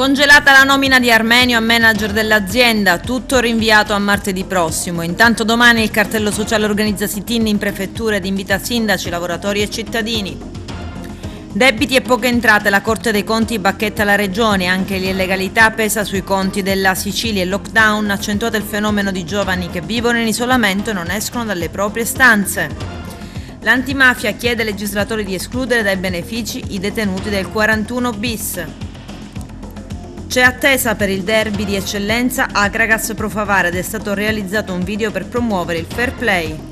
Congelata la nomina di Armenio a manager dell'azienda, tutto rinviato a martedì prossimo. Intanto domani il cartello sociale organizza sit-in in prefettura ed invita sindaci, lavoratori e cittadini. Debiti e poche entrate, la Corte dei Conti bacchetta la Regione, anche l'illegalità pesa sui conti della Sicilia. Il lockdown ha accentuato il fenomeno di giovani che vivono in isolamento e non escono dalle proprie stanze. L'antimafia chiede ai legislatori di escludere dai benefici i detenuti del 41 bis. C'è attesa per il derby di eccellenza Akragas Pro Favara ed è stato realizzato un video per promuovere il fair play.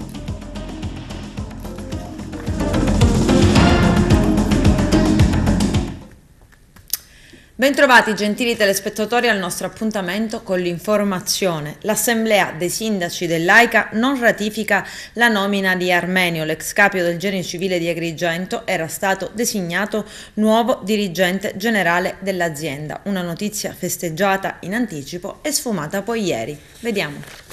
Bentrovati gentili telespettatori al nostro appuntamento con l'informazione. L'Assemblea dei sindaci dell'AICA non ratifica la nomina di Armenio, l'ex capo del Genio Civile di Agrigento era stato designato nuovo dirigente generale dell'azienda. Una notizia festeggiata in anticipo e sfumata poi ieri. Vediamo.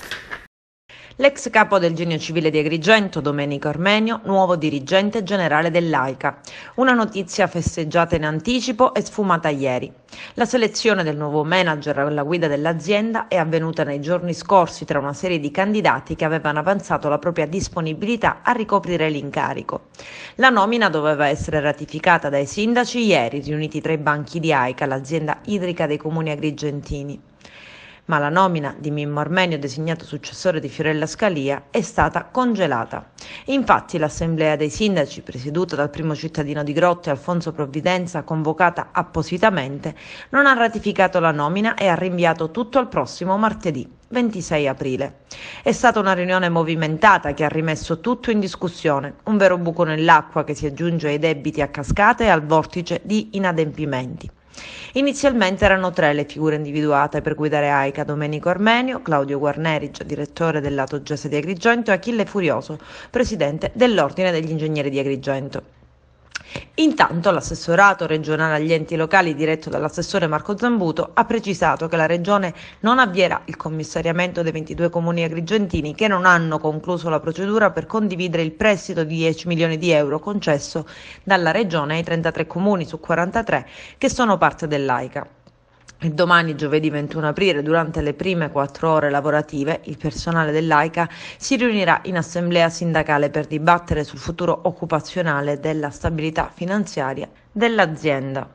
L'ex capo del Genio Civile di Agrigento, Domenico Armenio, nuovo dirigente generale dell'AICA. Una notizia festeggiata in anticipo e sfumata ieri. La selezione del nuovo manager alla guida dell'azienda è avvenuta nei giorni scorsi tra una serie di candidati che avevano avanzato la propria disponibilità a ricoprire l'incarico. La nomina doveva essere ratificata dai sindaci ieri, riuniti tra i banchi di AICA, l'azienda idrica dei comuni agrigentini. Ma la nomina di Mimmo Armenio, designato successore di Fiorella Scalia, è stata congelata. Infatti l'Assemblea dei Sindaci, presieduta dal primo cittadino di Grotte, Alfonso Provvidenza, convocata appositamente, non ha ratificato la nomina e ha rinviato tutto al prossimo martedì, 26 aprile. È stata una riunione movimentata che ha rimesso tutto in discussione, un vero buco nell'acqua che si aggiunge ai debiti a cascata e al vortice di inadempimenti. Inizialmente erano 3 le figure individuate per guidare AICA: Domenico Armenio, Claudio Guarneri, direttore del lato Gese di Agrigento, e Achille Furioso, presidente dell'Ordine degli Ingegneri di Agrigento. Intanto l'assessorato regionale agli enti locali, diretto dall'assessore Marco Zambuto, ha precisato che la Regione non avvierà il commissariamento dei 22 comuni agrigentini che non hanno concluso la procedura per condividere il prestito di 10 milioni di euro concesso dalla Regione ai 33 comuni su 43 che sono parte dell'AICA. E domani, giovedì 21 aprile, durante le prime 4 ore lavorative, il personale dell'AICA si riunirà in assemblea sindacale per dibattere sul futuro occupazionale e della stabilità finanziaria dell'azienda.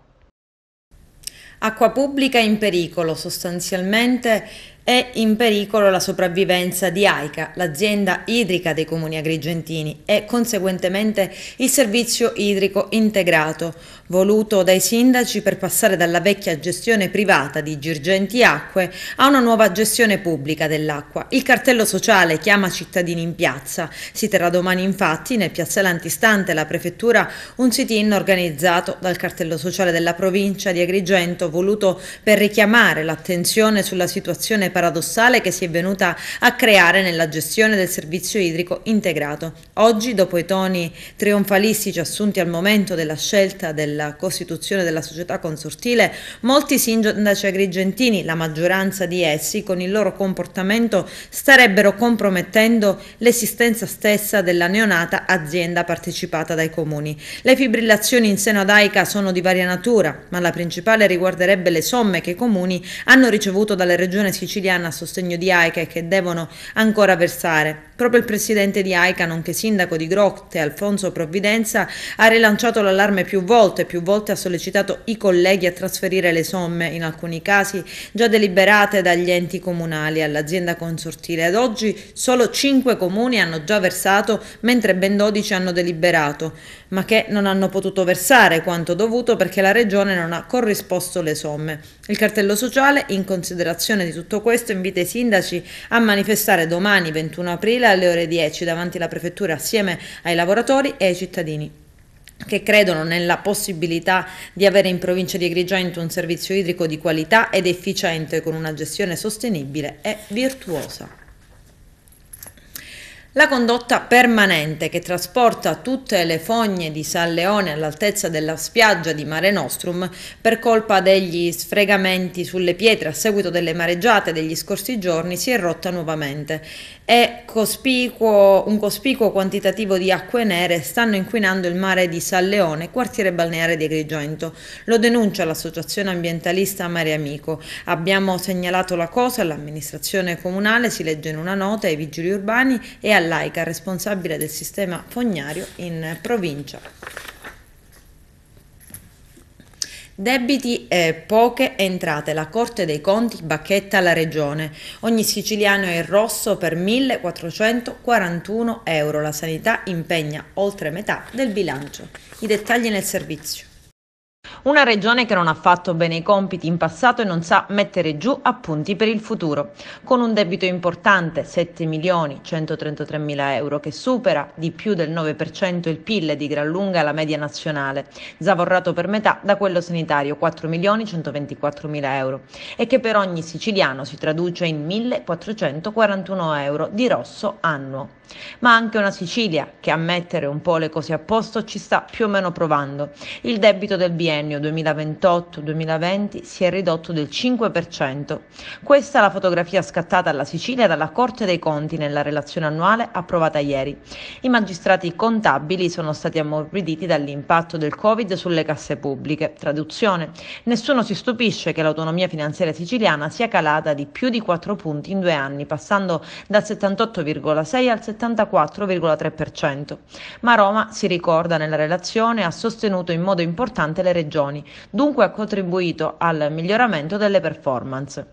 Acqua pubblica in pericolo, sostanzialmente è in pericolo la sopravvivenza di AICA, l'azienda idrica dei comuni agrigentini, e conseguentemente il servizio idrico integrato, voluto dai sindaci per passare dalla vecchia gestione privata di Girgenti Acque a una nuova gestione pubblica dell'acqua. Il cartello sociale chiama cittadini in piazza. Si terrà domani infatti nel piazzale antistante la prefettura un sit-in organizzato dal cartello sociale della provincia di Agrigento, voluto per richiamare l'attenzione sulla situazione paradossale che si è venuta a creare nella gestione del servizio idrico integrato. Oggi, dopo i toni trionfalistici assunti al momento della scelta della costituzione della società consortile, molti sindaci agrigentini, la maggioranza di essi, con il loro comportamento starebbero compromettendo l'esistenza stessa della neonata azienda partecipata dai comuni. Le fibrillazioni in seno ad AICA sono di varia natura, ma la principale riguarderebbe le somme che i comuni hanno ricevuto dalla Regione Sicilia a sostegno di AICA e che devono ancora versare. Proprio il presidente di AICA, nonché sindaco di Grotte, Alfonso Provvidenza, ha rilanciato l'allarme più volte ha sollecitato i colleghi a trasferire le somme, in alcuni casi già deliberate dagli enti comunali, all'azienda consortile. Ad oggi solo 5 comuni hanno già versato, mentre ben 12 hanno deliberato, ma che non hanno potuto versare quanto dovuto perché la Regione non ha corrisposto le somme. Il cartello sociale, in considerazione di tutto questo, invita i sindaci a manifestare domani 21 aprile alle ore 10 davanti alla prefettura assieme ai lavoratori e ai cittadini che credono nella possibilità di avere in provincia di Agrigento un servizio idrico di qualità ed efficiente con una gestione sostenibile e virtuosa. La condotta permanente che trasporta tutte le fogne di San Leone all'altezza della spiaggia di Mare Nostrum per colpa degli sfregamenti sulle pietre a seguito delle mareggiate degli scorsi giorni si è rotta nuovamente e un cospicuo quantitativo di acque nere stanno inquinando il mare di San Leone, quartiere balneare di Agrigento. Lo denuncia l'associazione ambientalista Mare Amico. Abbiamo segnalato la cosa all'amministrazione comunale, si legge in una nota, ai vigili urbani e all'AICA, responsabile del sistema fognario in provincia. Debiti e poche entrate. La Corte dei Conti bacchetta la Regione. Ogni siciliano è in rosso per 1.441 euro. La sanità impegna oltre metà del bilancio. I dettagli nel servizio. Una regione che non ha fatto bene i compiti in passato e non sa mettere giù appunti per il futuro, con un debito importante, 7.133.000 euro, che supera di più del 9% il PIL, di gran lunga la media nazionale, zavorrato per metà da quello sanitario, 4.124.000 euro, e che per ogni siciliano si traduce in 1.441 euro di rosso annuo. Ma anche una Sicilia che a mettere un po' le cose a posto ci sta più o meno provando. Il debito del biennio 2028-2020 si è ridotto del 5%. Questa è la fotografia scattata alla Sicilia dalla Corte dei Conti nella relazione annuale approvata ieri. I magistrati contabili sono stati ammorbiditi dall'impatto del Covid sulle casse pubbliche. Traduzione: nessuno si stupisce che l'autonomia finanziaria siciliana sia calata di più di 4 punti in 2 anni, passando dal 78,6 al 74,3%. Ma Roma, si ricorda nella relazione, ha sostenuto in modo importante le regioni, dunque ha contribuito al miglioramento delle performance.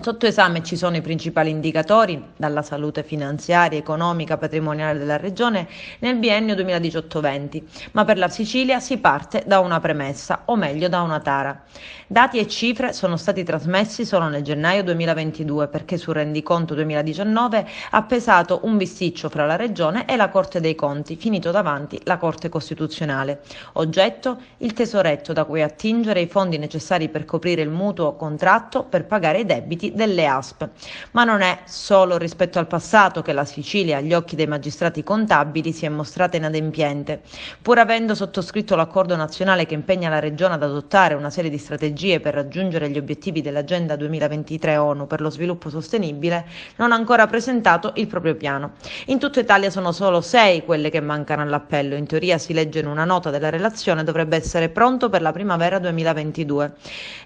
Sotto esame ci sono i principali indicatori, dalla salute finanziaria, economica, patrimoniale della regione nel biennio 2018-20, ma per la Sicilia si parte da una premessa, o meglio da una tara. Dati e cifre sono stati trasmessi solo nel gennaio 2022 perché sul rendiconto 2019 ha pesato un bisticcio fra la regione e la Corte dei Conti, finito davanti la Corte Costituzionale. Oggetto: il tesoretto da cui attingere i fondi necessari per coprire il mutuo contratto per pagare i debiti delle ASP. Ma non è solo rispetto al passato che la Sicilia, agli occhi dei magistrati contabili, si è mostrata inadempiente. Pur avendo sottoscritto l'accordo nazionale che impegna la Regione ad adottare una serie di strategie per raggiungere gli obiettivi dell'Agenda 2023 ONU per lo sviluppo sostenibile, non ha ancora presentato il proprio piano. In tutta Italia sono solo 6 quelle che mancano all'appello. In teoria, si legge in una nota della relazione, dovrebbe essere pronto per la primavera 2022.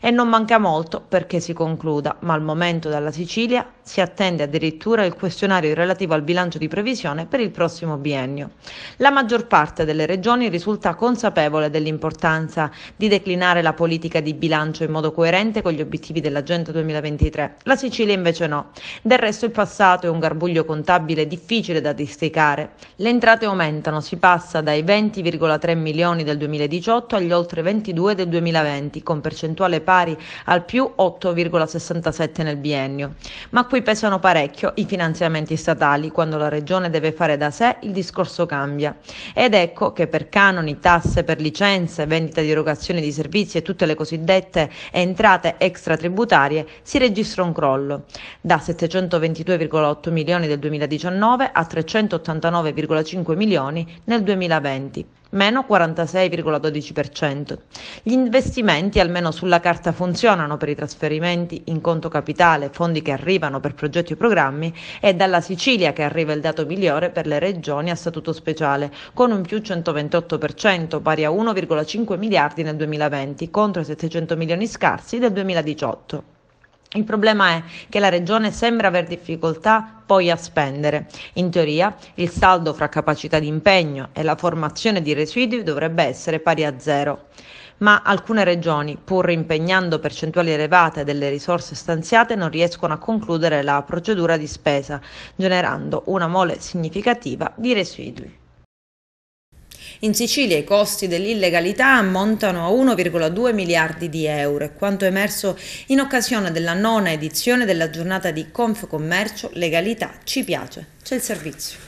E non manca molto perché si concluda, ma al momento dalla Sicilia si attende addirittura il questionario relativo al bilancio di previsione per il prossimo biennio. La maggior parte delle regioni risulta consapevole dell'importanza di declinare la politica di bilancio in modo coerente con gli obiettivi dell'Agenda 2023. La Sicilia invece no. Del resto il passato è un garbuglio contabile difficile da districare. Le entrate aumentano, si passa dai 20,3 milioni del 2018 agli oltre 22 del 2020, con percentuale pari al più 8,67 nel biennio. Ma qui pesano parecchio i finanziamenti statali. Quando la regione deve fare da sé, il discorso cambia. Ed ecco che per canoni, tasse per licenze, vendita di erogazioni di servizi e tutte le cosiddette entrate extratributarie si registra un crollo, da 722,8 milioni del 2019 a 389,5 milioni nel 2020. Meno 46,12%. Gli investimenti almeno sulla carta funzionano per i trasferimenti in conto capitale, fondi che arrivano per progetti o programmi, e dalla Sicilia che arriva il dato migliore per le regioni a statuto speciale, con un più 128%, pari a 1,5 miliardi nel 2020, contro i 700 milioni scarsi del 2018. Il problema è che la Regione sembra aver difficoltà poi a spendere. In teoria, il saldo fra capacità di impegno e la formazione di residui dovrebbe essere pari a 0. Ma alcune regioni, pur impegnando percentuali elevate delle risorse stanziate, non riescono a concludere la procedura di spesa, generando una mole significativa di residui. In Sicilia i costi dell'illegalità ammontano a 1,2 miliardi di euro, è quanto emerso in occasione della 9ª edizione della giornata di Confcommercio Legalità Ci Piace. C'è il servizio.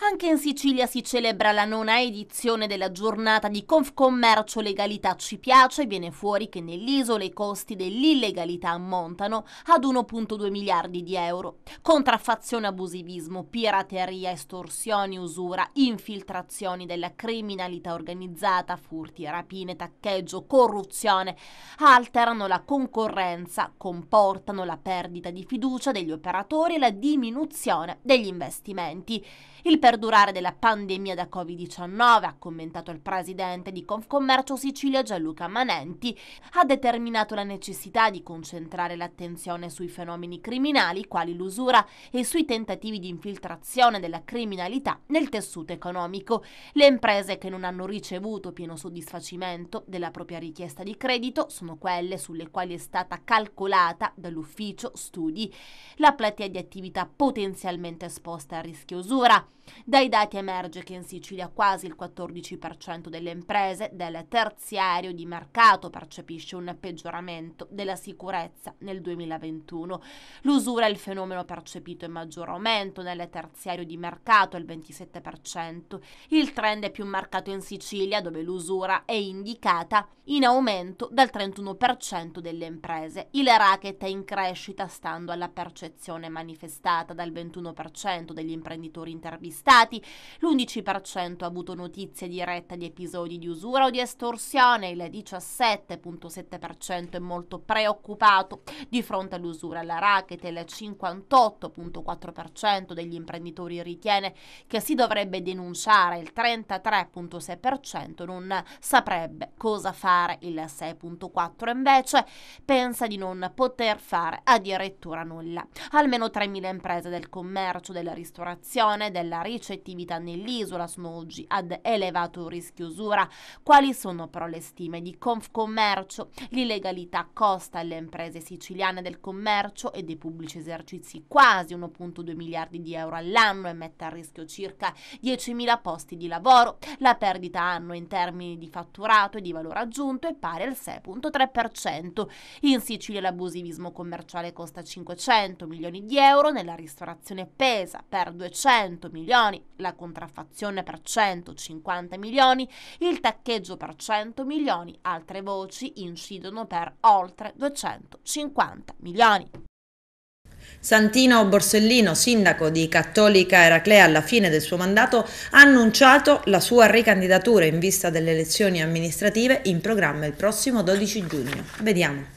Anche in Sicilia si celebra la 9ª edizione della giornata di Confcommercio Legalità Ci Piace e viene fuori che nell'isola i costi dell'illegalità ammontano ad 1,2 miliardi di euro. Contraffazione, abusivismo, pirateria, estorsioni, usura, infiltrazioni della criminalità organizzata, furti, rapine, taccheggio, corruzione alterano la concorrenza, comportano la perdita di fiducia degli operatori e la diminuzione degli investimenti. Il perdurare della pandemia da Covid-19, ha commentato il presidente di Confcommercio Sicilia Gianluca Manenti, ha determinato la necessità di concentrare l'attenzione sui fenomeni criminali quali l'usura e sui tentativi di infiltrazione della criminalità nel tessuto economico. Le imprese che non hanno ricevuto pieno soddisfacimento della propria richiesta di credito sono quelle sulle quali è stata calcolata dall'ufficio studi la platea di attività potenzialmente esposte a rischio usura. Dai dati emerge che in Sicilia quasi il 14% delle imprese del terziario di mercato percepisce un peggioramento della sicurezza nel 2021. L'usura è il fenomeno percepito in maggior aumento nel terziario di mercato, il 27%. Il trend è più marcato in Sicilia, dove l'usura è indicata in aumento dal 31% delle imprese. Il racket è in crescita stando alla percezione manifestata dal 21% degli imprenditori intervistati. L'11% ha avuto notizia diretta di episodi di usura o di estorsione, il 17,7% è molto preoccupato di fronte all'usura e alla racket, il 58,4% degli imprenditori ritiene che si dovrebbe denunciare, il 33,6% non saprebbe cosa fare, il 6,4% invece pensa di non poter fare addirittura nulla. Almeno 3.000 imprese del commercio, della ristorazione, della ricettività nell'isola sono oggi ad elevato rischio usura. Quali sono però le stime di Confcommercio? L'illegalità costa alle imprese siciliane del commercio e dei pubblici esercizi quasi 1,2 miliardi di euro all'anno e mette a rischio circa 10.000 posti di lavoro. La perdita annua in termini di fatturato e di valore aggiunto è pari al 6,3%. In Sicilia l'abusivismo commerciale costa 500 milioni di euro, nella ristorazione pesa per 200 milioni, la contraffazione per 150 milioni, il taccheggio per 100 milioni, altre voci incidono per oltre 250 milioni. Santino Borsellino, sindaco di Cattolica Eraclea alla fine del suo mandato, ha annunciato la sua ricandidatura in vista delle elezioni amministrative in programma il prossimo 12 giugno. Vediamo.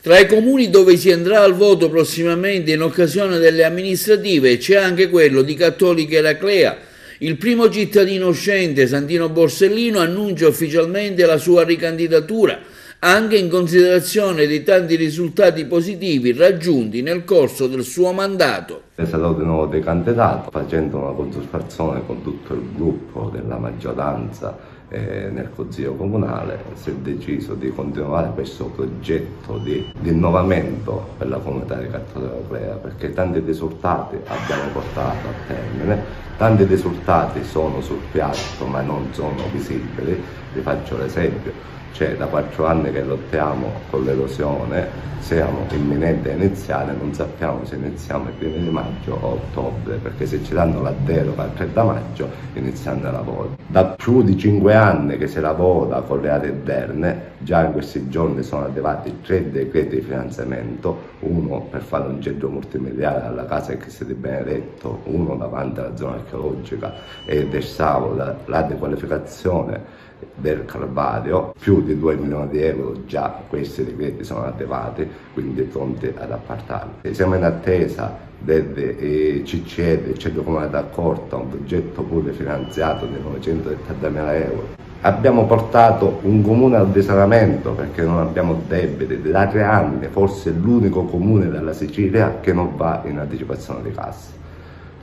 Tra i comuni dove si andrà al voto prossimamente in occasione delle amministrative c'è anche quello di Cattolica Eraclea. Il primo cittadino uscente, Santino Borsellino, annuncia ufficialmente la sua ricandidatura, anche in considerazione dei tanti risultati positivi raggiunti nel corso del suo mandato. È stato di nuovo decandidato, facendo una consultazione con tutto il gruppo della maggioranza nel Consiglio Comunale. Si è deciso di continuare questo progetto di rinnovamento per la comunità di Cattolica Eraclea, perché tanti risultati abbiamo portato a termine, tanti risultati sono sul piatto ma non sono visibili. Vi faccio l'esempio. Da 4 anni che lottiamo con l'erosione, siamo imminenti a iniziare, non sappiamo se iniziamo i primi di maggio o ottobre, perché se ci danno la deroga al 30 maggio iniziando i lavori. Da più di 5 anni che si lavora con le aree interne, già in questi giorni sono arrivati 3 decreti di finanziamento, uno per fare un centro multimediale alla casa che si è di Benedetto, uno davanti alla zona archeologica e del Savo, la dequalificazione del Calvario, più di 2 milioni di euro già questi decreti sono arrivati, quindi pronti ad appartarli. Siamo in attesa del CCE, del Centro Comunale d'Accordo, un progetto pure finanziato di 970.000 euro. Abbiamo portato un comune al risanamento perché non abbiamo debiti, da 3 anni forse è l'unico comune della Sicilia che non va in anticipazione di cassa.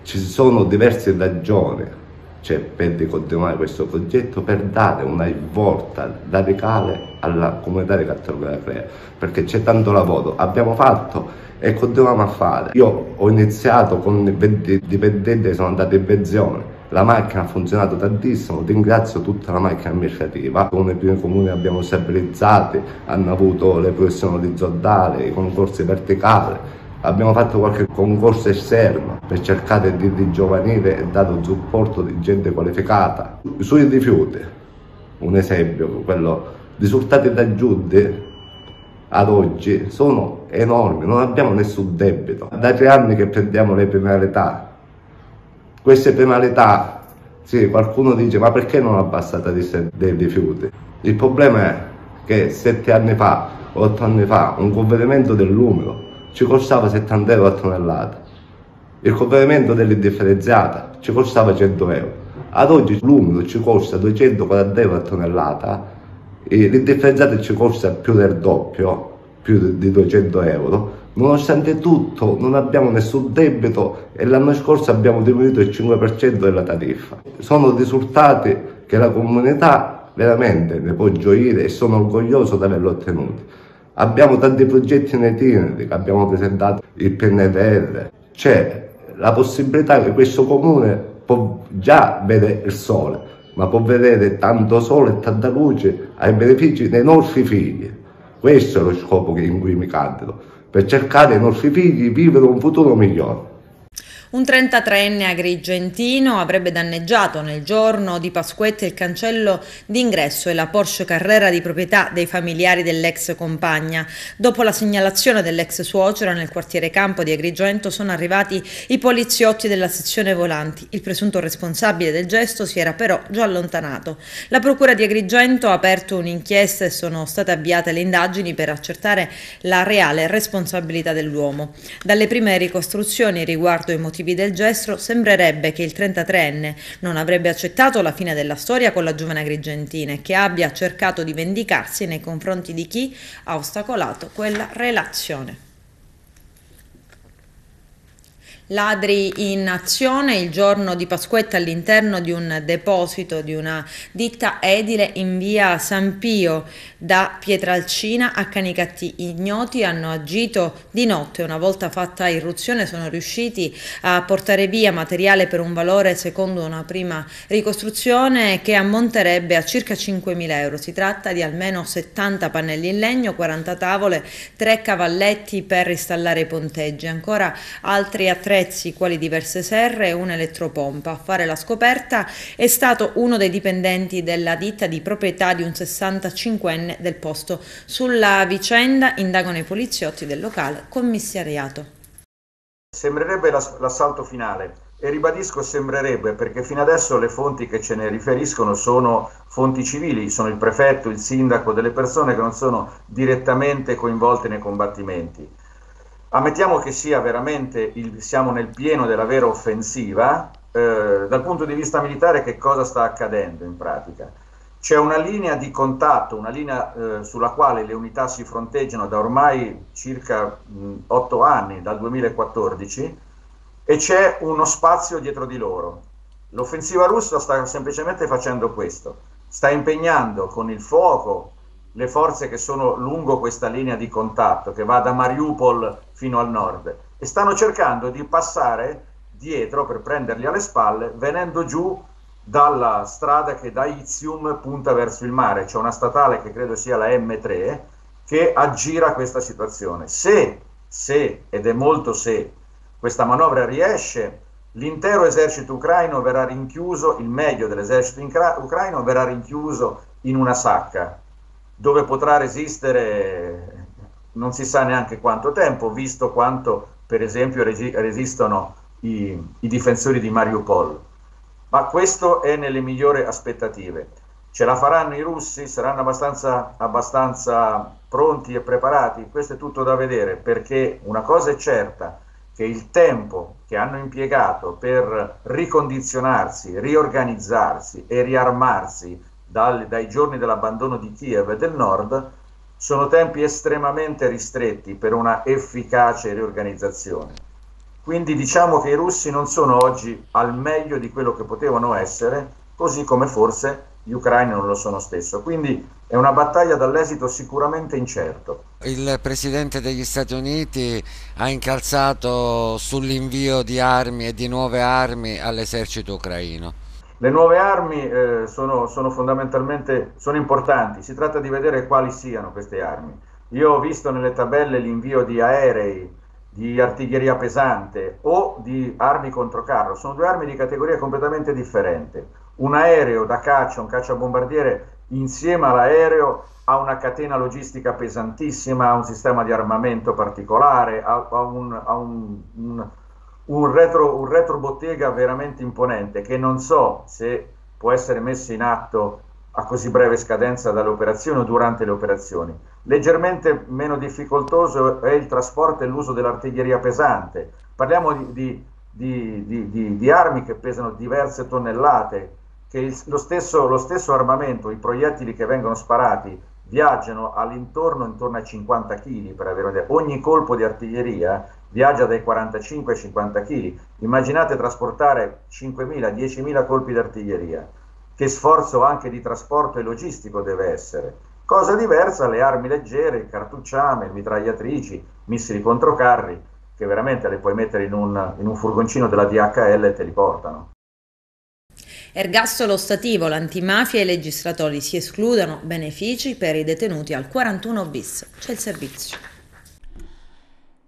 Ci sono diverse ragioni per continuare questo progetto, per dare una svolta radicale alla comunità di Cattolica Eraclea, perché c'è tanto lavoro, abbiamo fatto e continuiamo a fare. Io ho iniziato con i dipendenti che sono andati in pensione, la macchina ha funzionato tantissimo, ringrazio tutta la macchina amministrativa. Con i primi comuni abbiamo stabilizzati, hanno avuto le professioni orizzontali, i concorsi verticali, Abbiamo fatto qualche concorso esterno per cercare di rigiovanire e dare un supporto di gente qualificata. Sui rifiuti, un esempio, quello, risultati raggiunti ad oggi sono enormi, non abbiamo nessun debito. Da 3 anni che prendiamo le penalità. Queste penalità, sì, qualcuno dice ma perché non abbassate dei rifiuti? Il problema è che 7 anni fa, 8 anni fa, un convenimento dell'umido ci costava 70 euro a tonnellata, il convenimento dell'indifferenziata ci costava 100 euro. Ad oggi l'umido ci costa 240 euro a tonnellata, l'indifferenziato ci costa più del doppio, più di 200 euro. Nonostante tutto non abbiamo nessun debito e l'anno scorso abbiamo diminuito il 5% della tariffa. Sono risultati che la comunità veramente ne può gioire e sono orgoglioso di averlo ottenuti. Abbiamo tanti progetti in itinere che abbiamo presentato il PNRR. C'è la possibilità che questo comune può già vedere il sole, ma può vedere tanto sole e tanta luce ai benefici dei nostri figli. Questo è lo scopo in cui mi candido, per cercare ai nostri figli di vivere un futuro migliore. Un 33enne agrigentino avrebbe danneggiato nel giorno di Pasquetta il cancello d'ingresso e la Porsche Carrera di proprietà dei familiari dell'ex compagna. Dopo la segnalazione dell'ex suocera nel quartiere Campo di Agrigento sono arrivati i poliziotti della sezione volanti. Il presunto responsabile del gesto si era però già allontanato. La procura di Agrigento ha aperto un'inchiesta e sono state avviate le indagini per accertare la reale responsabilità dell'uomo. Dalle prime ricostruzioni riguardo i motivi del gesto sembrerebbe che il 33enne non avrebbe accettato la fine della storia con la giovane agrigentina e che abbia cercato di vendicarsi nei confronti di chi ha ostacolato quella relazione. Ladri in azione il giorno di Pasquetta all'interno di un deposito di una ditta edile in via San Pio da Pietralcina a Canicattì. Ignoti hanno agito di notte. Una volta fatta irruzione sono riusciti a portare via materiale per un valore, secondo una prima ricostruzione, che ammonterebbe a circa 5.000 euro. Si tratta di almeno 70 pannelli in legno, 40 tavole, 3 cavalletti per installare i ponteggi, ancora altri attrezzi quali diverse serre e un'elettropompa. A fare la scoperta è stato uno dei dipendenti della ditta di proprietà di un 65enne del posto. Sulla vicenda indagano i poliziotti del locale commissariato. Sembrerebbe l'assalto finale e ribadisco sembrerebbe perché fino adesso le fonti che ce ne riferiscono sono fonti civili, sono il prefetto, il sindaco, delle persone che non sono direttamente coinvolte nei combattimenti. Ammettiamo che sia veramente, siamo nel pieno della vera offensiva. Dal punto di vista militare che cosa sta accadendo in pratica? C'è una linea di contatto, una linea sulla quale le unità si fronteggiano da ormai circa 8 anni, dal 2014, e c'è uno spazio dietro di loro. L'offensiva russa sta semplicemente facendo questo, sta impegnando con il fuoco le forze che sono lungo questa linea di contatto che va da Mariupol fino al nord e stanno cercando di passare dietro per prenderli alle spalle venendo giù dalla strada che da Izium punta verso il mare. C'è una statale che credo sia la M3 che aggira questa situazione. Se, ed è molto se, questa manovra riesce, l'intero esercito ucraino verrà rinchiuso, il meglio dell'esercito ucraino verrà rinchiuso in una sacca dove potrà resistere non si sa neanche quanto tempo, visto quanto per esempio resistono i difensori di Mariupol. Ma questo è nelle migliori aspettative. Ce la faranno i russi? Saranno abbastanza pronti e preparati? Questo è tutto da vedere, perché una cosa è certa, che il tempo che hanno impiegato per ricondizionarsi, riorganizzarsi e riarmarsi dai giorni dell'abbandono di Kiev e del nord sono tempi estremamente ristretti per una efficace riorganizzazione. Quindi diciamo che i russi non sono oggi al meglio di quello che potevano essere, così come forse gli ucraini non lo sono stesso. Quindi è una battaglia dall'esito sicuramente incerto. Il Presidente degli Stati Uniti ha incalzato sull'invio di armi e di nuove armi all'esercito ucraino. Le nuove armi sono fondamentalmente importanti, si tratta di vedere quali siano queste armi. Io ho visto nelle tabelle l'invio di aerei di artiglieria pesante o di armi contro carro, sono due armi di categoria completamente differente. Un aereo da caccia, un cacciabombardiere insieme all'aereo ha una catena logistica pesantissima, ha un sistema di armamento particolare, ha un retrobottega veramente imponente che non so se può essere messo in atto a così breve scadenza dalle operazioni o durante le operazioni. Leggermente meno difficoltoso è il trasporto e l'uso dell'artiglieria pesante. Parliamo di armi che pesano diverse tonnellate, che lo stesso armamento, i proiettili che vengono sparati viaggiano intorno ai 50 kg, per avere un'idea. Ogni colpo di artiglieria viaggia dai 45 ai 50 kg. Immaginate trasportare 5.000, 10.000 colpi di artiglieria. Che sforzo anche di trasporto e logistico deve essere. Cosa diversa le armi leggere, il cartucciame, mitragliatrici, missili contro carri, che veramente le puoi mettere in un furgoncino della DHL e te li portano. Ergastolo ostativo, l'antimafia e i legislatori si escludono benefici per i detenuti al 41 bis. C'è il servizio.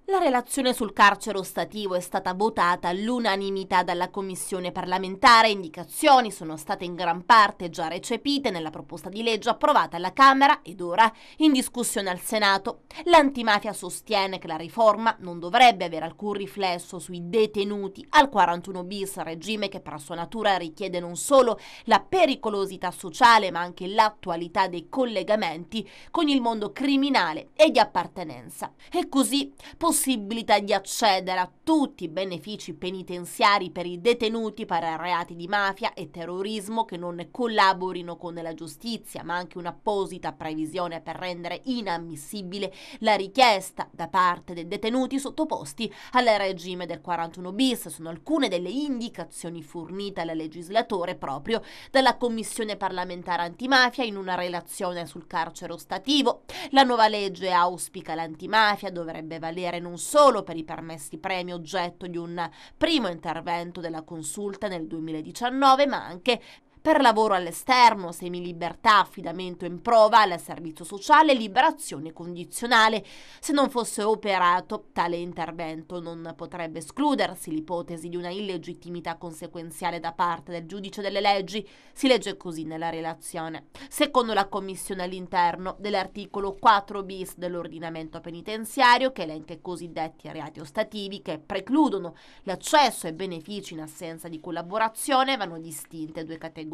La relazione sul carcere ostativo è stata votata all'unanimità dalla Commissione parlamentare. Indicazioni sono state in gran parte già recepite nella proposta di legge approvata alla Camera ed ora in discussione al Senato. L'antimafia sostiene che la riforma non dovrebbe avere alcun riflesso sui detenuti al 41 bis, regime che per sua natura richiede non solo la pericolosità sociale ma anche l'attualità dei collegamenti con il mondo criminale e di appartenenza. E così possibilità di accedere a tutti i benefici penitenziari per i detenuti per reati di mafia e terrorismo che non collaborino con la giustizia, ma anche un'apposita previsione per rendere inammissibile la richiesta da parte dei detenuti sottoposti al regime del 41 bis. Sono alcune delle indicazioni fornite al legislatore proprio dalla Commissione parlamentare antimafia in una relazione sul carcere ostativo. La nuova legge auspica l'antimafia dovrebbe valere non solo per i permessi premi oggetto di un primo intervento della consulta nel 2019, ma anche per lavoro all'esterno, semilibertà, affidamento in prova, al servizio sociale e liberazione condizionale. Se non fosse operato tale intervento non potrebbe escludersi l'ipotesi di una illegittimità conseguenziale da parte del giudice delle leggi. Si legge così nella relazione. Secondo la Commissione all'interno dell'articolo 4 bis dell'ordinamento penitenziario, che elenca i cosiddetti reati ostativi che precludono l'accesso ai benefici in assenza di collaborazione, vanno distinte due categorie,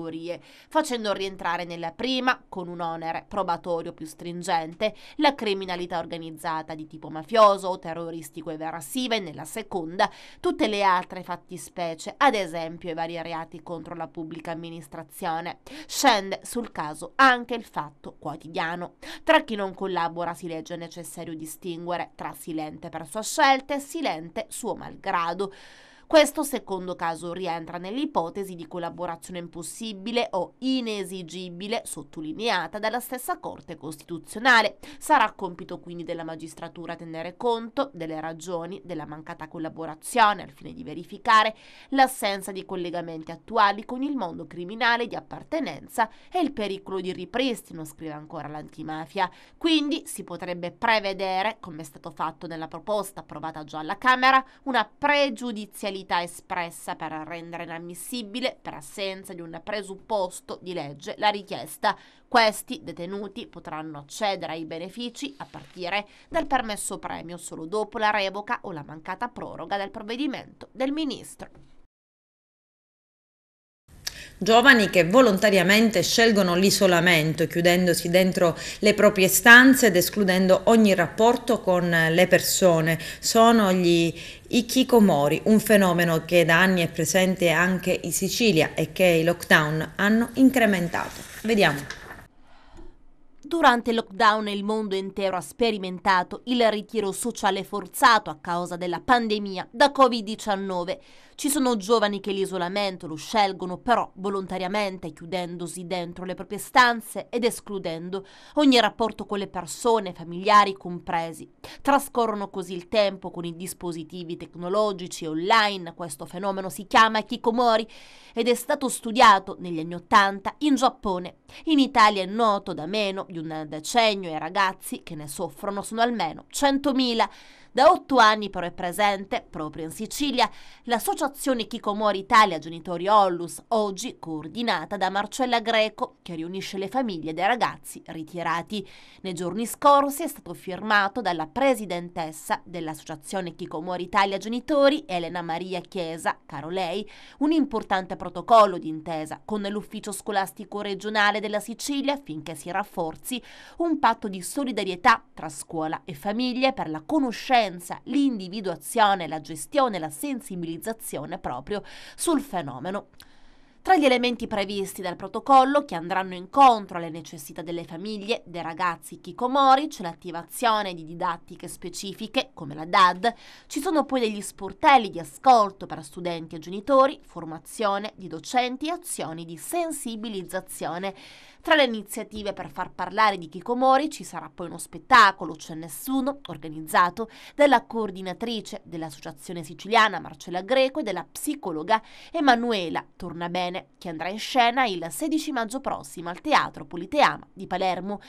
facendo rientrare nella prima, con un onere probatorio più stringente, la criminalità organizzata di tipo mafioso o terroristico eversiva, e nella seconda tutte le altre fattispecie, ad esempio i vari reati contro la pubblica amministrazione. Scende sul caso anche il fatto quotidiano. Tra chi non collabora si legge necessario distinguere tra silente per sua scelta e silente suo malgrado. Questo secondo caso rientra nell'ipotesi di collaborazione impossibile o inesigibile sottolineata dalla stessa Corte Costituzionale. Sarà compito quindi della magistratura tenere conto delle ragioni della mancata collaborazione al fine di verificare l'assenza di collegamenti attuali con il mondo criminale di appartenenza e il pericolo di ripristino, scrive ancora l'antimafia. Quindi si potrebbe prevedere, come è stato fatto nella proposta approvata già alla Camera, una pregiudizialità espressa per rendere inammissibile, per assenza di un presupposto di legge, la richiesta. Questi detenuti potranno accedere ai benefici a partire dal permesso premio solo dopo la revoca o la mancata proroga del provvedimento del ministro. Giovani che volontariamente scelgono l'isolamento, chiudendosi dentro le proprie stanze ed escludendo ogni rapporto con le persone. Sono gli hikikomori, un fenomeno che da anni è presente anche in Sicilia e che i lockdown hanno incrementato. Vediamo. Durante il lockdown il mondo intero ha sperimentato il ritiro sociale forzato a causa della pandemia da Covid-19. Ci sono giovani che l'isolamento lo scelgono però volontariamente, chiudendosi dentro le proprie stanze ed escludendo ogni rapporto con le persone, familiari compresi. Trascorrono così il tempo con i dispositivi tecnologici online. Questo fenomeno si chiama hikikomori ed è stato studiato negli anni '80 in Giappone. In Italia è noto da meno di un decennio e i ragazzi che ne soffrono sono almeno 100.000. Da 8 anni però è presente, proprio in Sicilia, l'associazione Chicomori Italia Genitori Onlus, oggi coordinata da Marcella Greco, che riunisce le famiglie dei ragazzi ritirati. Nei giorni scorsi è stato firmato dalla presidentessa dell'associazione Chicomori Italia Genitori, Elena Maria Chiesa, caro lei, un importante protocollo d'intesa con l'ufficio scolastico regionale della Sicilia affinché si rafforzi un patto di solidarietà tra scuola e famiglie per la conoscenza, l'individuazione, la gestione e la sensibilizzazione proprio sul fenomeno. Tra gli elementi previsti dal protocollo che andranno incontro alle necessità delle famiglie, dei ragazzi Chicomori, c'è l'attivazione di didattiche specifiche come la DAD, ci sono poi degli sportelli di ascolto per studenti e genitori, formazione di docenti e azioni di sensibilizzazione. Tra le iniziative per far parlare di Chicomori ci sarà poi uno spettacolo C'è Nessuno, organizzato dalla coordinatrice dell'Associazione Siciliana Marcella Greco e della psicologa Emanuela Tornabene, che andrà in scena il 16 maggio prossimo al Teatro Politeama di Palermo.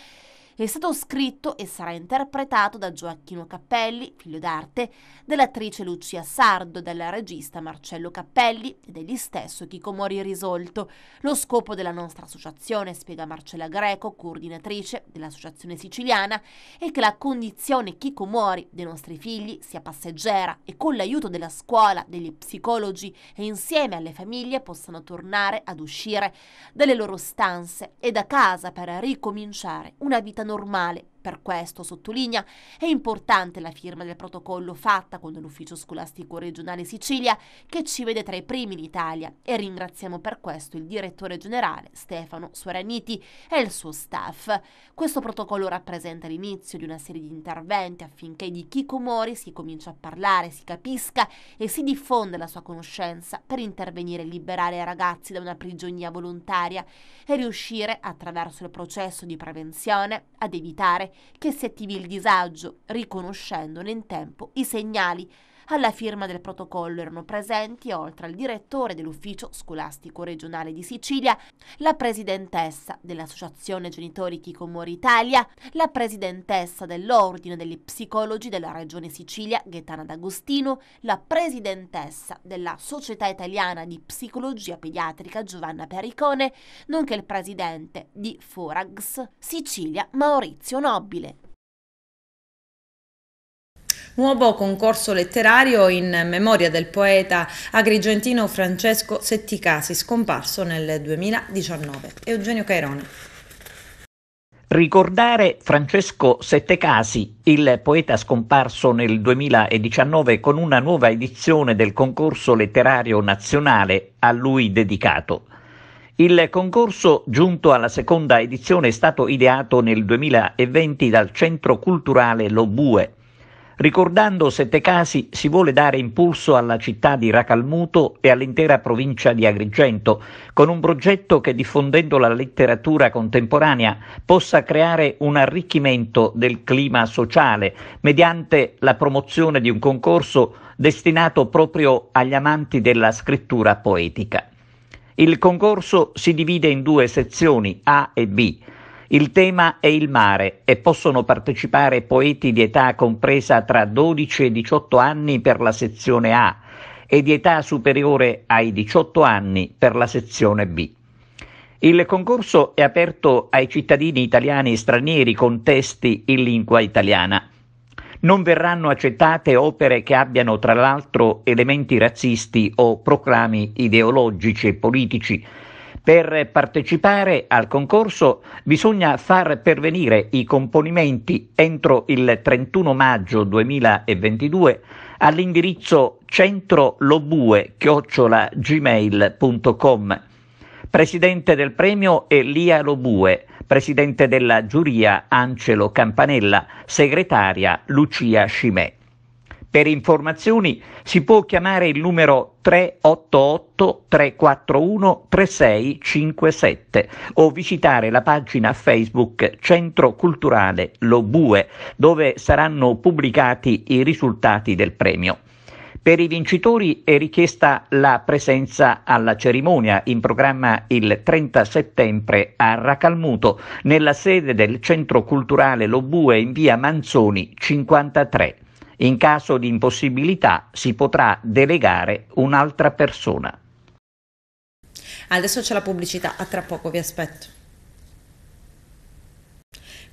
È stato scritto e sarà interpretato da Gioacchino Cappelli, figlio d'arte, dell'attrice Lucia Sardo, del regista Marcello Cappelli e degli stesso Chicomori Risolto. Lo scopo della nostra associazione, spiega Marcella Greco, coordinatrice dell'Associazione Siciliana, è che la condizione Chicomori dei nostri figli sia passeggera e con l'aiuto della scuola, degli psicologi e insieme alle famiglie possano tornare ad uscire dalle loro stanze e da casa per ricominciare una vita normale. Per questo, sottolinea, è importante la firma del protocollo fatta con l'Ufficio Scolastico Regionale Sicilia, che ci vede tra i primi in Italia, e ringraziamo per questo il direttore generale Stefano Suoraniti e il suo staff. Questo protocollo rappresenta l'inizio di una serie di interventi affinché di Chicomori si cominci a parlare, si capisca e si diffonda la sua conoscenza per intervenire e liberare i ragazzi da una prigionia volontaria e riuscire, attraverso il processo di prevenzione, ad evitare che si attivi il disagio, riconoscendone in tempo i segnali. Alla firma del protocollo erano presenti, oltre al direttore dell'Ufficio Scolastico Regionale di Sicilia, la presidentessa dell'Associazione Genitori Chicomori Italia, la presidentessa dell'Ordine degli Psicologi della Regione Sicilia, Gaetana D'Agostino, la presidentessa della Società Italiana di Psicologia Pediatrica, Giovanna Pericone, nonché il presidente di Forags Sicilia, Maurizio Nobile. Nuovo concorso letterario in memoria del poeta agrigentino Francesco Setticasi, scomparso nel 2019. Eugenio Cairone. Ricordare Francesco Setticasi, il poeta scomparso nel 2019, con una nuova edizione del concorso letterario nazionale a lui dedicato. Il concorso, giunto alla seconda edizione, è stato ideato nel 2020 dal Centro Culturale Lo Bue. Ricordando Setticasi si vuole dare impulso alla città di Racalmuto e all'intera provincia di Agrigento, con un progetto che, diffondendo la letteratura contemporanea, possa creare un arricchimento del clima sociale mediante la promozione di un concorso destinato proprio agli amanti della scrittura poetica. Il concorso si divide in 2 sezioni, A e B. Il tema è il mare e possono partecipare poeti di età compresa tra 12 e 18 anni per la sezione A e di età superiore ai 18 anni per la sezione B. Il concorso è aperto ai cittadini italiani e stranieri con testi in lingua italiana. Non verranno accettate opere che abbiano tra l'altro elementi razzisti o proclami ideologici e politici. Per partecipare al concorso bisogna far pervenire i componimenti entro il 31 maggio 2022 all'indirizzo centrolobue@gmail.com. Presidente del premio è Lia Lobue, presidente della giuria Angelo Campanella, segretaria Lucia Scimè. Per informazioni si può chiamare il numero 388 341 3657 o visitare la pagina Facebook Centro Culturale Lo Bue, dove saranno pubblicati i risultati del premio. Per i vincitori è richiesta la presenza alla cerimonia, in programma il 30 settembre a Racalmuto, nella sede del Centro Culturale Lo Bue in via Manzoni 53. In caso di impossibilità si potrà delegare un'altra persona. Adesso c'è la pubblicità, a tra poco, vi aspetto.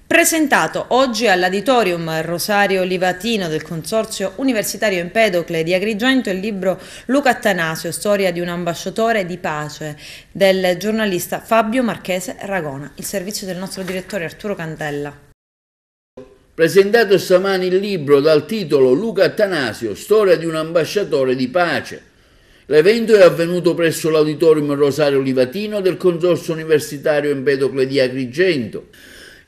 Presentato oggi all'Auditorium Rosario Livatino del Consorzio Universitario Empedocle di Agrigento il libro Luca Attanasio, storia di un ambasciatore di pace, del giornalista Fabio Marchese Ragona. Il servizio del nostro direttore Arturo Cantella. Presentato stamani il libro dal titolo Luca Attanasio, storia di un ambasciatore di pace. L'evento è avvenuto presso l'Auditorium Rosario Livatino del Consorzio Universitario Empedocle di Agrigento.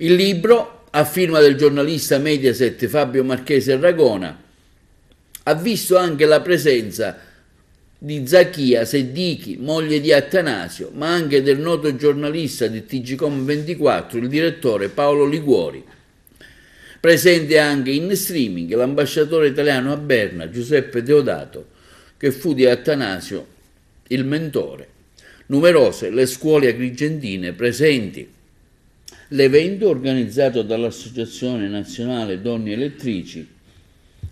Il libro, a firma del giornalista Mediaset Fabio Marchese Ragona, ha visto anche la presenza di Zakia Seddichi, moglie di Attanasio, ma anche del noto giornalista di TGCOM24, il direttore Paolo Liguori. Presente anche in streaming l'ambasciatore italiano a Berna, Giuseppe Deodato, che fu di Attanasio il mentore. Numerose le scuole agrigentine presenti. L'evento, organizzato dall'Associazione Nazionale Donne Elettrici,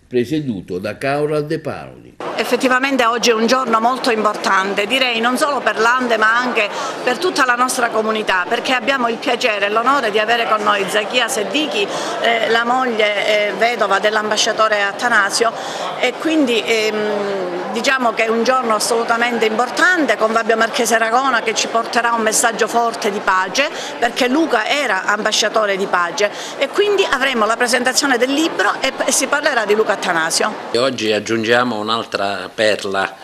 presieduto da Caura De Paoli. Effettivamente oggi è un giorno molto importante, direi non solo per l'Ande ma anche per tutta la nostra comunità, perché abbiamo il piacere e l'onore di avere con noi Zakia Seddichi, la moglie vedova dell'ambasciatore Attanasio, e quindi diciamo che è un giorno assolutamente importante, con Fabio Marchese Ragona che ci porterà un messaggio forte di pace, perché Luca era ambasciatore di pace, e quindi avremo la presentazione del libro e si parlerà di Luca Attanasio. E oggi aggiungiamo un'altra perla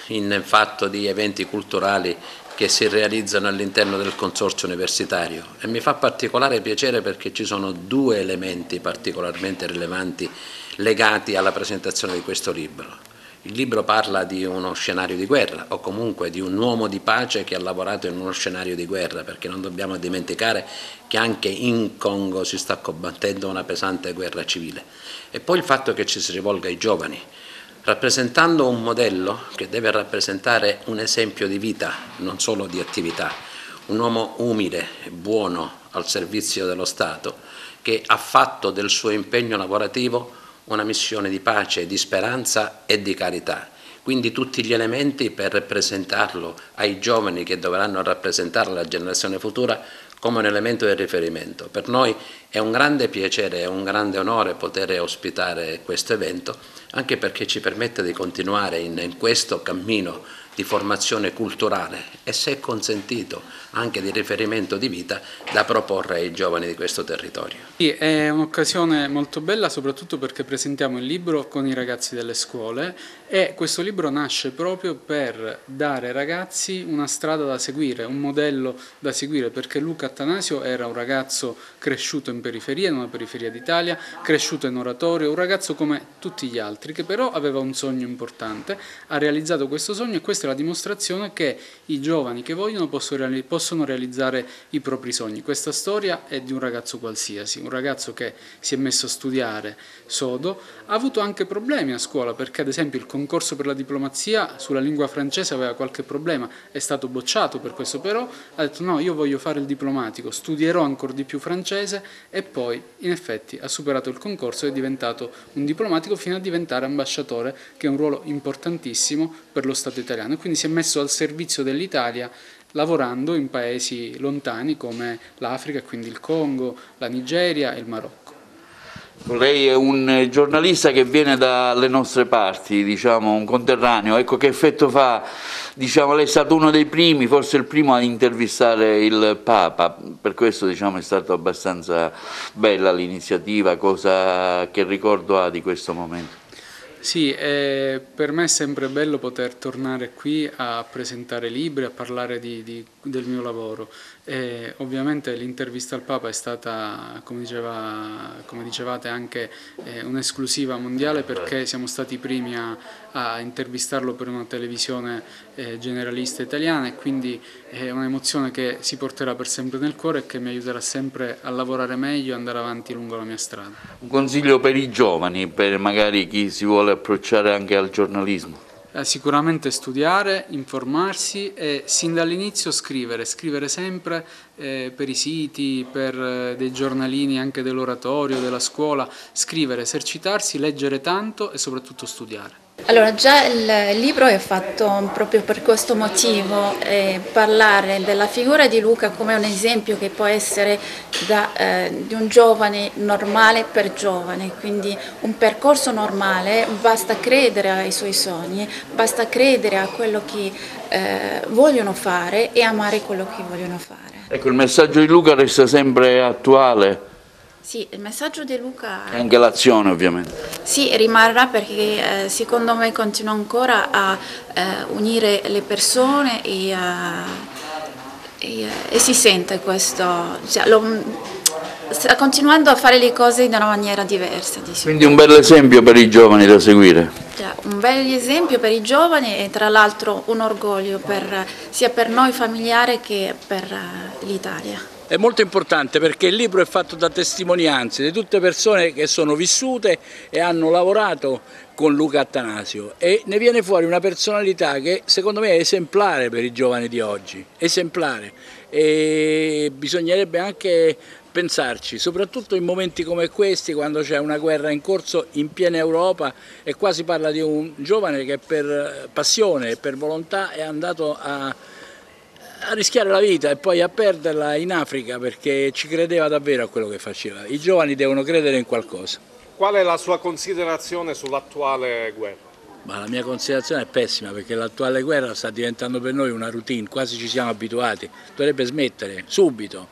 in fatto di eventi culturali che si realizzano all'interno del consorzio universitario, e mi fa particolare piacere perché ci sono due elementi particolarmente rilevanti legati alla presentazione di questo libro. Il libro parla di uno scenario di guerra, o comunque di un uomo di pace che ha lavorato in uno scenario di guerra, perché non dobbiamo dimenticare che anche in Congo si sta combattendo una pesante guerra civile. E poi il fatto che ci si rivolga ai giovani, rappresentando un modello che deve rappresentare un esempio di vita, non solo di attività, un uomo umile, buono, al servizio dello Stato, che ha fatto del suo impegno lavorativo una missione di pace, di speranza e di carità. Quindi tutti gli elementi per presentarlo ai giovani che dovranno rappresentare la generazione futura come un elemento di riferimento. Per noi è un grande piacere e un grande onore poter ospitare questo evento, anche perché ci permette di continuare in questo cammino di formazione culturale e, se consentito, anche di riferimento di vita da proporre ai giovani di questo territorio. Sì, è un'occasione molto bella, soprattutto perché presentiamo il libro con i ragazzi delle scuole, e questo libro nasce proprio per dare ai ragazzi una strada da seguire, un modello da seguire, perché Luca Attanasio era un ragazzo cresciuto in periferia, in una periferia d'Italia, cresciuto in oratorio, un ragazzo come tutti gli altri, che però aveva un sogno importante, ha realizzato questo sogno, e questa è la dimostrazione che i giovani che vogliono possono realizzare i propri sogni. Questa storia è di un ragazzo qualsiasi, un ragazzo che si è messo a studiare sodo, ha avuto anche problemi a scuola, perché ad esempio il concorso per la diplomazia sulla lingua francese aveva qualche problema, è stato bocciato per questo, però ha detto no, io voglio fare il diplomatico, studierò ancora di più francese, e poi in effetti ha superato il concorso e è diventato un diplomatico fino a diventare ambasciatore, che è un ruolo importantissimo per lo Stato italiano, e quindi si è messo al servizio dell'Italia lavorando in paesi lontani come l'Africa, quindi il Congo, la Nigeria e il Marocco. Lei è un giornalista che viene dalle nostre parti, diciamo un conterraneo, ecco che effetto fa, diciamo lei è stato uno dei primi, forse il primo a intervistare il Papa, per questo diciamo è stata abbastanza bella l'iniziativa, che ricordo ha di questo momento? Sì, per me è sempre bello poter tornare qui a presentare libri, a parlare del mio lavoro. Ovviamente l'intervista al Papa è stata, come dicevate, anche un'esclusiva mondiale, perché siamo stati i primi a intervistarlo per una televisione generalista italiana, e quindi è un'emozione che si porterà per sempre nel cuore e che mi aiuterà sempre a lavorare meglio e andare avanti lungo la mia strada. Un consiglio per i giovani, per magari chi si vuole approcciare anche al giornalismo? Sicuramente studiare, informarsi e sin dall'inizio scrivere sempre per i siti, per dei giornalini anche dell'oratorio, della scuola, scrivere, esercitarsi, leggere tanto e soprattutto studiare. Allora, già il libro è fatto proprio per questo motivo, parlare della figura di Luca come un esempio che può essere di un giovane normale per giovane, quindi un percorso normale, basta credere ai suoi sogni, basta credere a quello che vogliono fare e amare quello che vogliono fare. Ecco, il messaggio di Luca resta sempre attuale. Sì, il messaggio di Luca... E anche l'azione ovviamente. Sì, rimarrà perché secondo me continua ancora a unire le persone e si sente questo, cioè, sta continuando a fare le cose in una maniera diversa. Quindi un bel esempio per i giovani da seguire. Cioè, un bel esempio per i giovani e tra l'altro un orgoglio sia per noi familiari che per l'Italia. È molto importante perché il libro è fatto da testimonianze di tutte persone che sono vissute e hanno lavorato con Luca Attanasio e ne viene fuori una personalità che secondo me è esemplare per i giovani di oggi, esemplare, e bisognerebbe anche pensarci, soprattutto in momenti come questi, quando c'è una guerra in corso in piena Europa e qua si parla di un giovane che per passione e per volontà è andato a rischiare la vita e poi a perderla in Africa perché ci credeva davvero a quello che faceva. I giovani devono credere in qualcosa. Qual è la sua considerazione sull'attuale guerra? Ma la mia considerazione è pessima perché l'attuale guerra sta diventando per noi una routine, quasi ci siamo abituati. Dovrebbe smettere subito.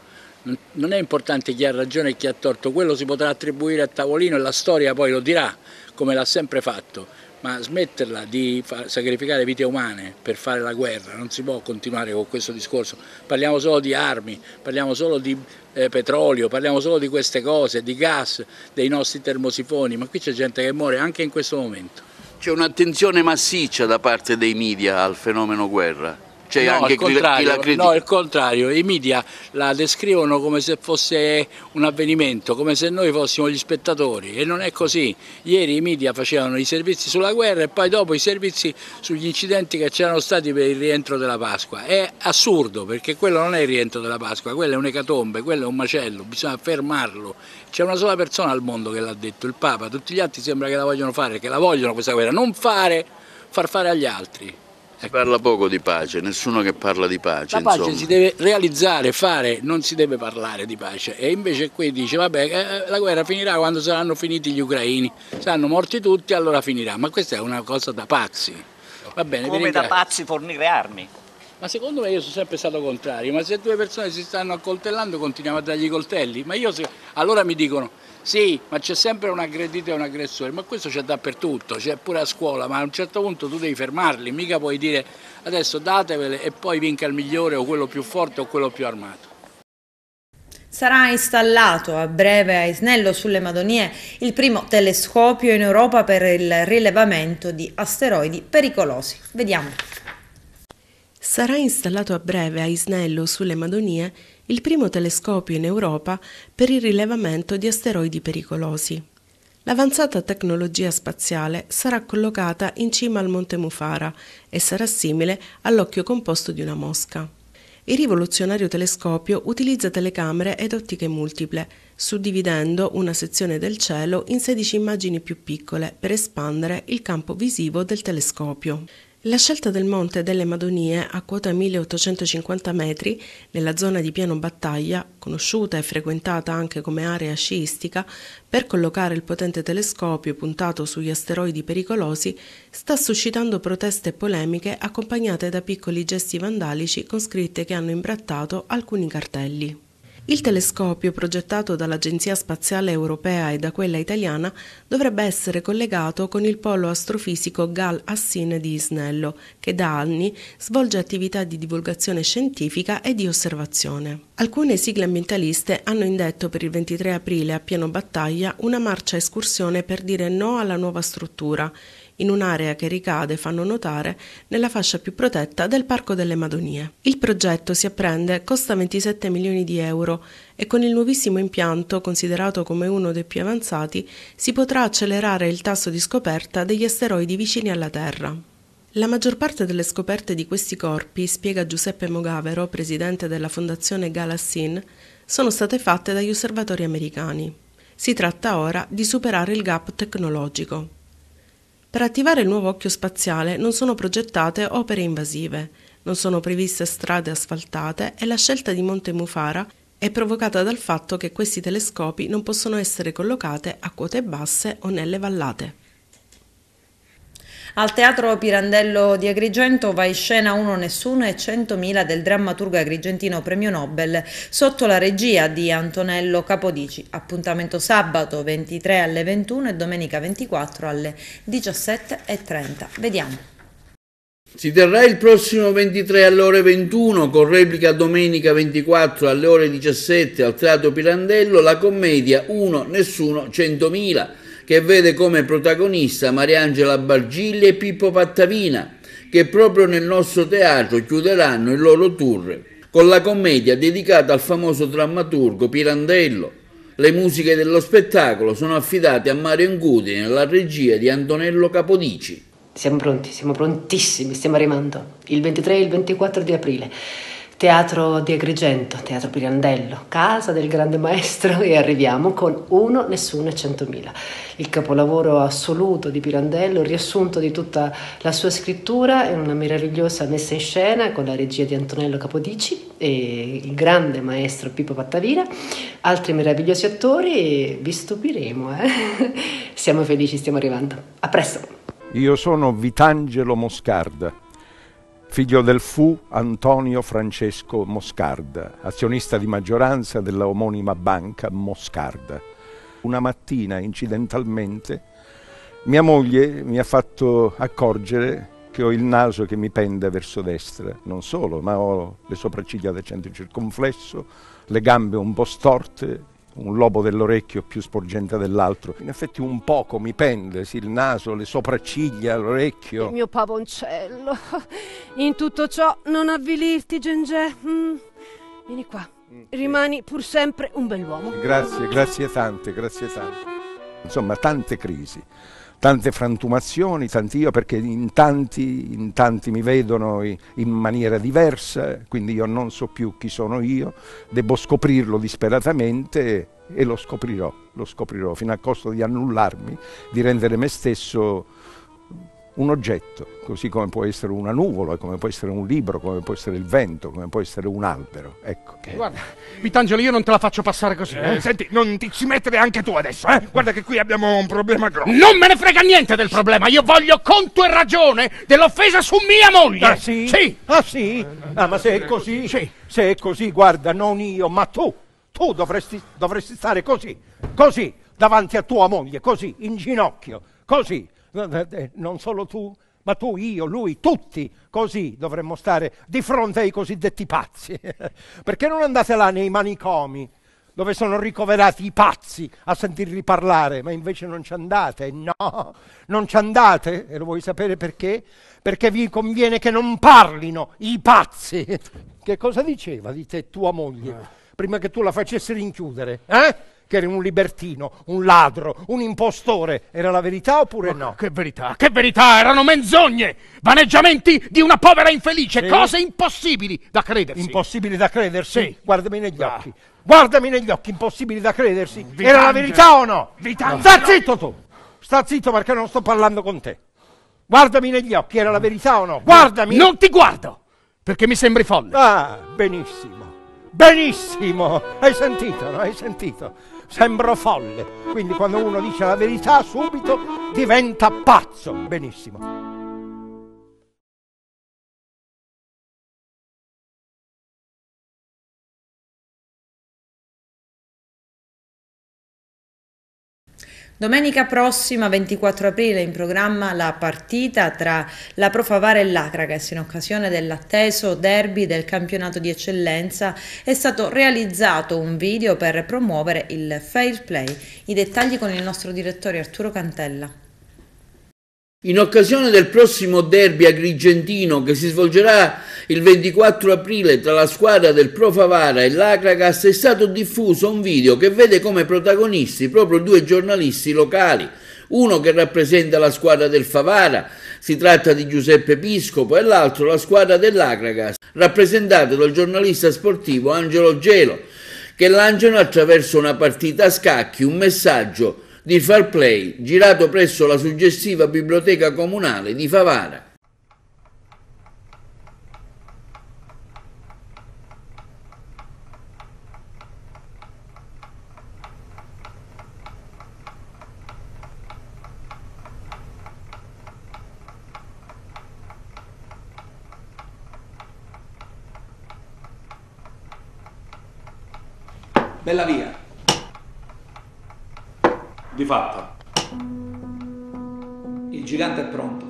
Non è importante chi ha ragione e chi ha torto, quello si potrà attribuire a tavolino e la storia poi lo dirà, come l'ha sempre fatto. Ma smetterla di sacrificare vite umane per fare la guerra, non si può continuare con questo discorso. Parliamo solo di armi, parliamo solo di petrolio, parliamo solo di queste cose, di gas, dei nostri termosifoni, ma qui c'è gente che muore anche in questo momento. C'è un'attenzione massiccia da parte dei media al fenomeno guerra? Cioè no, anche chi la critica? No, il contrario, i media la descrivono come se fosse un avvenimento, come se noi fossimo gli spettatori e non è così. Ieri i media facevano i servizi sulla guerra e poi dopo i servizi sugli incidenti che c'erano stati per il rientro della Pasqua. È assurdo perché quello non è il rientro della Pasqua, quello è un'ecatombe, quello è un macello, bisogna fermarlo. C'è una sola persona al mondo che l'ha detto, il Papa, tutti gli altri sembra che la vogliono fare, che la vogliono questa guerra, non far fare agli altri. Si parla poco di pace, nessuno che parla di pace. La pace insomma. Si deve realizzare, fare, non si deve parlare di pace. E invece qui dice, vabbè, la guerra finirà quando saranno finiti gli ucraini, saranno morti tutti, allora finirà. Ma questa è una cosa da pazzi. Va bene, come da pazzi fornire armi. Ma secondo me io sono sempre stato contrario, ma se due persone si stanno accoltellando continuiamo a dargli i coltelli. Ma allora mi dicono, sì, ma c'è sempre un aggredito e un aggressore, ma questo c'è dappertutto, c'è pure a scuola, ma a un certo punto tu devi fermarli, mica puoi dire adesso datevele e poi vinca il migliore o quello più forte o quello più armato. Sarà installato a breve a Isnello sulle Madonie il primo telescopio in Europa per il rilevamento di asteroidi pericolosi. Vediamo. Sarà installato a breve a Isnello sulle Madonie il primo telescopio in Europa per il rilevamento di asteroidi pericolosi. L'avanzata tecnologia spaziale sarà collocata in cima al Monte Mufara e sarà simile all'occhio composto di una mosca. Il rivoluzionario telescopio utilizza telecamere ed ottiche multiple, suddividendo una sezione del cielo in 16 immagini più piccole per espandere il campo visivo del telescopio. La scelta del Monte delle Madonie a quota 1850 metri, nella zona di piano battaglia, conosciuta e frequentata anche come area sciistica, per collocare il potente telescopio puntato sugli asteroidi pericolosi, sta suscitando proteste e polemiche accompagnate da piccoli gesti vandalici con scritte che hanno imbrattato alcuni cartelli. Il telescopio, progettato dall'Agenzia Spaziale Europea e da quella italiana, dovrebbe essere collegato con il polo astrofisico Gal Hassin di Isnello, che da anni svolge attività di divulgazione scientifica e di osservazione. Alcune sigle ambientaliste hanno indetto per il 23 aprile a pieno battaglia una marcia escursione per dire no alla nuova struttura, in un'area che ricade, fanno notare, nella fascia più protetta del Parco delle Madonie. Il progetto, si apprende, costa 27 milioni di euro e con il nuovissimo impianto, considerato come uno dei più avanzati, si potrà accelerare il tasso di scoperta degli asteroidi vicini alla Terra. La maggior parte delle scoperte di questi corpi, spiega Giuseppe Mogavero, presidente della fondazione Galassin, sono state fatte dagli osservatori americani. Si tratta ora di superare il gap tecnologico. Per attivare il nuovo occhio spaziale non sono progettate opere invasive, non sono previste strade asfaltate e la scelta di Monte Mufara è provocata dal fatto che questi telescopi non possono essere collocate a quote basse o nelle vallate. Al Teatro Pirandello di Agrigento va in scena Uno Nessuno e 100.000 del drammaturgo agrigentino premio Nobel sotto la regia di Antonello Capodici. Appuntamento sabato 23 alle 21 e domenica 24 alle 17:30. Vediamo. Si terrà il prossimo 23 alle ore 21 con replica domenica 24 alle ore 17 al Teatro Pirandello la commedia Uno Nessuno 100.000 che vede come protagonista Mariangela Bargilli e Pippo Pattavina, che proprio nel nostro teatro chiuderanno il loro tour con la commedia dedicata al famoso drammaturgo Pirandello. Le musiche dello spettacolo sono affidate a Mario Incudine nella regia di Antonello Capodici. Siamo pronti, siamo prontissimi, stiamo arrivando. Il 23 e il 24 di aprile. Teatro di Agrigento, Teatro Pirandello, casa del grande maestro, e arriviamo con Uno Nessuno e 100.000. Il capolavoro assoluto di Pirandello, riassunto di tutta la sua scrittura in una meravigliosa messa in scena con la regia di Antonello Capodici e il grande maestro Pippo Pattavina, altri meravigliosi attori e vi stupiremo. Siamo felici, stiamo arrivando. A presto. Io sono Vitangelo Moscarda, figlio del fu Antonio Francesco Moscarda, azionista di maggioranza della omonima banca Moscarda. Una mattina, incidentalmente, mia moglie mi ha fatto accorgere che ho il naso che mi pende verso destra. Non solo, ma ho le sopracciglia del centro circonflesso, le gambe un po' storte, un lobo dell'orecchio più sporgente dell'altro. In effetti un poco mi pende, sì, il naso, le sopracciglia, l'orecchio. Il mio pavoncello. In tutto ciò non avvilirti, Gengè. Vieni qua. Rimani pur sempre un bell'uomo. Grazie tante, grazie tante. Insomma, tante crisi, tante frantumazioni, tanti io, perché in tanti mi vedono in maniera diversa, quindi io non so più chi sono io, devo scoprirlo disperatamente e lo scoprirò fino a costo di annullarmi, di rendere me stesso un oggetto, così come può essere una nuvola, come può essere un libro, come può essere il vento, come può essere un albero, ecco. Guarda, Vitangelo, io non te la faccio passare così. Senti, non ti ci mettere anche tu adesso, Guarda che qui abbiamo un problema grosso. Non me ne frega niente del problema, io voglio conto e ragione dell'offesa su mia moglie. Ah sì? Sì. Ah sì? Ah, ma se è così, sì. Se è così, guarda, non io, ma tu dovresti stare così, davanti a tua moglie, così, in ginocchio, così. Non solo tu, ma tu, io, lui, tutti, così dovremmo stare di fronte ai cosiddetti pazzi. Perché non andate là nei manicomi dove sono ricoverati i pazzi a sentirli parlare, ma invece non ci andate? No, non ci andate, e lo vuoi sapere perché? Perché vi conviene che non parlino i pazzi. Che cosa diceva di te tua moglie prima che tu la facessi rinchiudere, Che eri un libertino, un ladro, un impostore. Era la verità oppure no? Che verità? Che verità? Erano menzogne, vaneggiamenti di una povera infelice, cose impossibili da credersi. Impossibili da credersi? Sì. Guardami negli occhi. Guardami negli occhi, impossibili da credersi. Era la verità o no? Sta zitto tu! Sta zitto perché non sto parlando con te. Guardami negli occhi, era la verità o no? Guardami! Non ti guardo, perché mi sembri folle. Ah, benissimo. Benissimo! Hai sentito, no? Hai sentito? Sembro folle. Quindi quando uno dice la verità subito diventa pazzo. Benissimo. Domenica prossima, 24 aprile, in programma la partita tra la Pro Favara e l'Acragas in occasione dell'atteso derby del campionato di eccellenza. È stato realizzato un video per promuovere il fair play. I dettagli con il nostro direttore Arturo Cantella. In occasione del prossimo derby agrigentino che si svolgerà il 24 aprile tra la squadra del Pro Favara e l'Acragas è stato diffuso un video che vede come protagonisti proprio due giornalisti locali, uno che rappresenta la squadra del Favara, Si tratta di Giuseppe Piscopo e l'altro la squadra dell'Agragas, rappresentata dal giornalista sportivo Angelo Gelo, che lanciano attraverso una partita a scacchi un messaggio di fair play girato presso la suggestiva biblioteca comunale di Favara. Bella via. Di fatta. Il gigante è pronto.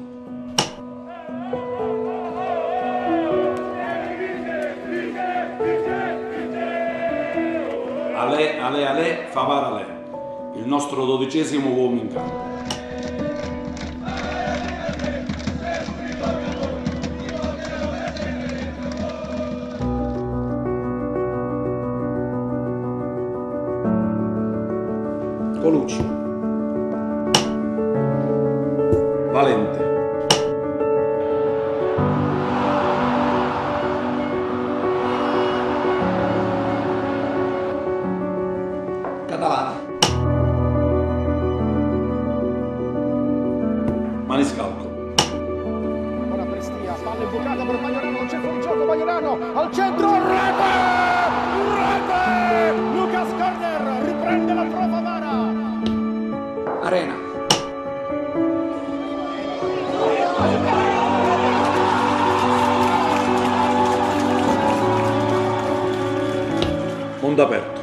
Ale, Favara Ale. Il nostro 12° uomo in campo. Colucci, Valente, Catalano, Maniscalco. Ora Prestia, palla imbucata per Majorano, non c'è fuori gioco, Majorano al centro, rete! Lucas Corner, riprende la prova Vara. Arena. Mondo aperto.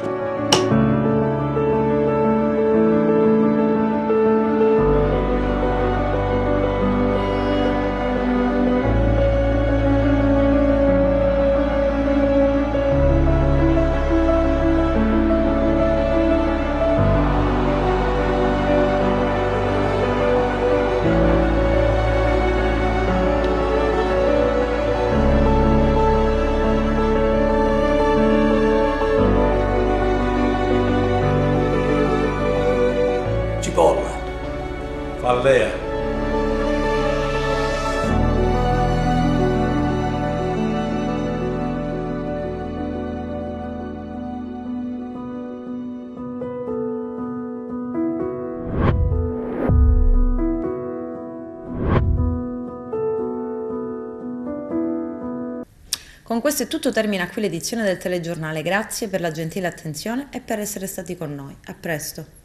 Cipolla, Fallea. Con questo è tutto, termina qui l'edizione del telegiornale. Grazie per la gentile attenzione e per essere stati con noi. A presto.